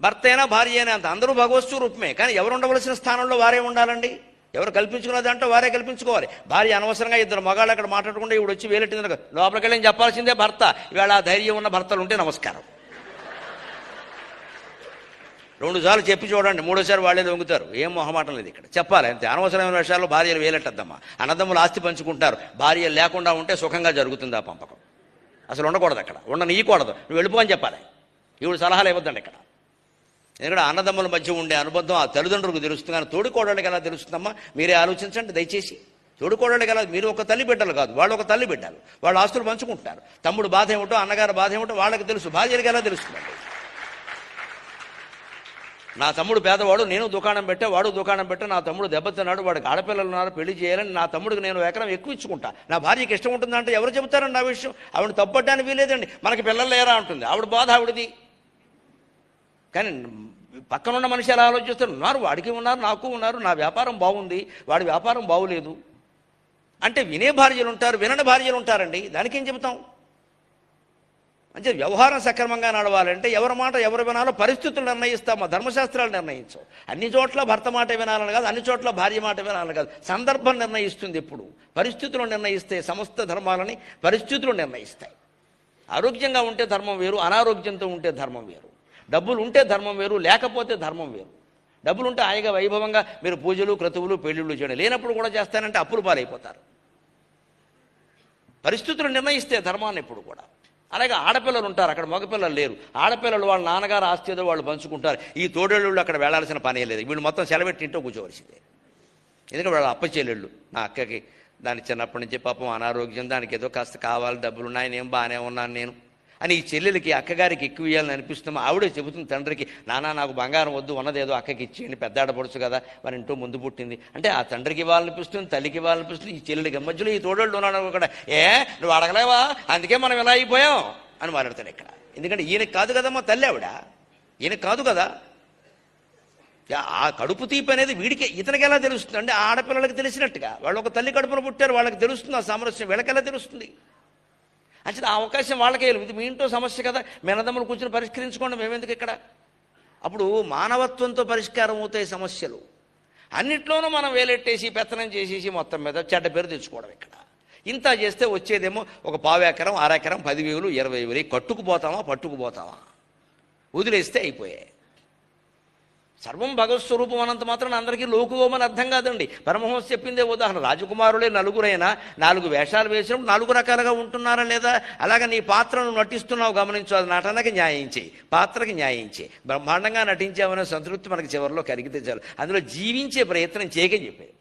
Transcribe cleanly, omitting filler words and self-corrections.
భర్త అయినా భార్య అయినా అంత అందరూ భగవత్ స్వరూపమే. కానీ ఎవరు ఉండవలసిన స్థానంలో వారే ఉండాలండి. ఎవరు కల్పించుకున్న దాంట్లో వారే కల్పించుకోవాలి. భార్య అనవసరంగా ఇద్దరు మగాళ్ళు అక్కడ మాట్లాడకుండా ఇప్పుడు వచ్చి వేలెట్టింది లోపలికి వెళ్ళి చెప్పాల్సిందే భర్త. ఇవాళ ఆ ధైర్యం ఉన్న భర్తలు ఉంటే నమస్కారం. 2 సార్లు చెప్పి చూడండి, 3వ సారి వాళ్ళే దొంగుతారు. ఏం మొహమాటం లేదు ఇక్కడ, చెప్పాలి అంతే. అనవసరమైన విషయాల్లో భార్యలు వేలెట్టద్దమ్మా. అన్నదమ్ములు ఆస్తి పంచుకుంటారు, భార్య లేకుండా ఉంటే సుఖంగా జరుగుతుంది ఆ పంపకం. అసలు ఉండకూడదు అక్కడ, ఉండనీయకూడదు. నువ్వు వెళ్ళిపోని చెప్పాలి. ఇప్పుడు సలహాలు ఇవ్వద్దండి ఇక్కడ. ఎందుకంటే అన్నదమ్ముల మధ్య ఉండే అనుబంధం ఆ తల్లిదండ్రులకు తెలుస్తుంది, కానీ తోడుకోడళ్ళకి ఎలా తెలుస్తుందమ్మా? మీరే ఆలోచించండి దయచేసి. తోడుకోడళ్ళకి ఎలా? మీరు ఒక తల్లి బిడ్డలు కాదు, వాళ్ళు ఒక తల్లి బిడ్డలు. వాళ్ళు ఆస్తులు పంచుకుంటారు. తమ్ముడు బాధ ఏమిటో, అన్నగారు బాధ ఏమిటో వాళ్ళకి తెలుసు. భార్యలకు ఎలా తెలుస్తుందండి? నా తమ్ముడు పేదవాడు, నేను దుకాణం పెట్టా, వాడు దుకాణం పెట్టా, నా తమ్ముడు దెబ్బతిన్నాడు, వాడికి ఆడపిల్లలు ఉన్నారు, పెళ్లి చేయాలని నా తమ్ముడికి నేను ఎకరం ఎక్కువ ఇచ్చుకుంటా, నా భార్యకి ఇష్టం ఉంటుందంటే ఎవరు చెబుతారండి ఆ విషయం? ఆవిడ తప్పట్టడానికి వీలేదండి. మనకి పిల్లలు లేరా అంటుంది, ఆవిడ బాధ ఆవిడది. కానీ పక్కనున్న మనిషి ఎలా ఆలోచిస్తారు? ఉన్నారు, వాడికి ఉన్నారు, నాకు ఉన్నారు, నా వ్యాపారం బాగుంది, వాడి వ్యాపారం బాగులేదు అంటే వినే భార్యలు ఉంటారు, వినని భార్యలు ఉంటారండి. దానికేం చెబుతాం? అంటే వ్యవహారం సక్రమంగా నడవాలంటే ఎవరి మాట ఎవరు వినాలో పరిస్థితులు నిర్ణయిస్తాం, మా ధర్మశాస్త్రాలు నిర్ణయించవు. అన్ని చోట్ల భర్త మాట వినాలని కాదు, అన్ని చోట్ల భార్య మాట వినాలని కాదు. సందర్భం నిర్ణయిస్తుంది. ఎప్పుడు పరిస్థితులు నిర్ణయిస్తే సమస్త ధర్మాలని పరిస్థితులు నిర్ణయిస్తాయి. ఆరోగ్యంగా ఉంటే ధర్మం వేరు, అనారోగ్యంతో ఉంటే ధర్మం వేరు. డబ్బులు ఉంటే ధర్మం వేరు, లేకపోతే ధర్మం వేరు. డబ్బులు ఉంటే హాయిగా వైభవంగా మీరు పూజలు క్రతువులు పెళ్ళిళ్ళు చేయడం, లేనప్పుడు కూడా చేస్తానంటే అప్పులు పాలైపోతారు. పరిస్థితులు నిర్ణయిస్తే ధర్మాన్ని ఎప్పుడు కూడా. అలాగే ఆడపిల్లలు ఉంటారు, అక్కడ మగపిల్లలు లేరు. ఆడపిల్లలు వాళ్ళ నాన్నగారు ఆస్తి ఏదో వాళ్ళు పంచుకుంటారు. ఈ తోడేళ్ళు అక్కడ వెళ్లాల్సిన పనే లేదు, వీళ్ళు మొత్తం సెలవెట్టి ఇంట్లో కూర్చోవలసిందే. ఎందుకంటే వాళ్ళ అప్ప చెల్లెళ్ళు. నా అక్కకి దాని చిన్నప్పటి నుంచి పాపం అనారోగ్యం, దానికి ఏదో కాస్త కావాలి, డబ్బులు ఉన్నాయి, నేను బాగానే ఉన్నాను నేను అని ఈ చెల్లెలకి అక్కగారికి ఎక్కువ ఇవ్వాలని అనిపిస్తున్నాం. ఆవిడే చెబుతుంది తండ్రికి, నాన్న నాకు బంగారం వద్దు, ఉన్నదేదో అక్కకి ఇచ్చేయండి, పెద్ద ఆడపడుచు కదా, మన ఇంట్లో ముందు పుట్టింది అంటే ఆ తండ్రికి ఇవ్వాలనిపిస్తుంది, తల్లికి ఇవ్వాలనిపిస్తుంది. ఈ చెల్లెలకి మధ్యలో ఈ తోడోళ్ళు ఉన్నాడు కూడా, నువ్వు అడగలేవా, అందుకే మనం ఇలా అయిపోయాం అని మాట్లాడతాడు ఇక్కడ. ఎందుకంటే ఈయనకి కాదు కదమ్మా తల్లి, ఆవిడ ఈయనకి కాదు కదా. ఆ కడుపు తీపి అనేది వీడికి, ఇతనికి ఎలా తెలుస్తుంది అంటే ఆడపిల్లలకి తెలిసినట్టుగా. వాళ్ళు ఒక తల్లి కడుపున పుట్టారు, వాళ్ళకి తెలుస్తుంది ఆ సామరస్యం, వీళ్ళకి ఎలా తెలుస్తుంది? అంటే ఆ అవకాశం వాళ్ళకే. ఇది మీ ఇంట్లో సమస్య కదా, మెనదమ్ములు కూర్చొని పరిష్కరించుకోండి, మేమెందుకు ఇక్కడ. అప్పుడు మానవత్వంతో పరిష్కారం అవుతాయి సమస్యలు. అన్నిట్లోనూ మనం వేలెట్టేసి పెత్తనం చేసేసి మొత్తం మీద చెడ్డ పేరు తెచ్చుకోవడం ఇక్కడ. ఇంత చేస్తే వచ్చేదేమో ఒక 1/4 ఎకరం, 1/2 ఎకరం, 10,000, 20,000. కట్టుకుపోతామా పట్టుకుపోతామా, వదిలేస్తే అయిపోయాయి. సర్వం భగవత్ స్వరూపం అనంత మాత్రం అందరికీ లోకుగోమని అర్థం కాదండి. పరమహంస చెప్పిందే ఉదాహరణ. రాజకుమారులే నలుగురైనా 4 వేషాలు వేసినప్పుడు 4 రకాలుగా ఉంటున్నారా లేదా? అలాగా నీ పాత్రను నటిస్తున్నావు గమనించు, అది నటనకి న్యాయం చేయి, పాత్రకి న్యాయం చేయి. బ్రహ్మాండంగా నటించామనే సంతృప్తి మనకి చివరిలో కలిగితే చాలు. అందులో జీవించే ప్రయత్నం చేయకని చెప్పారు.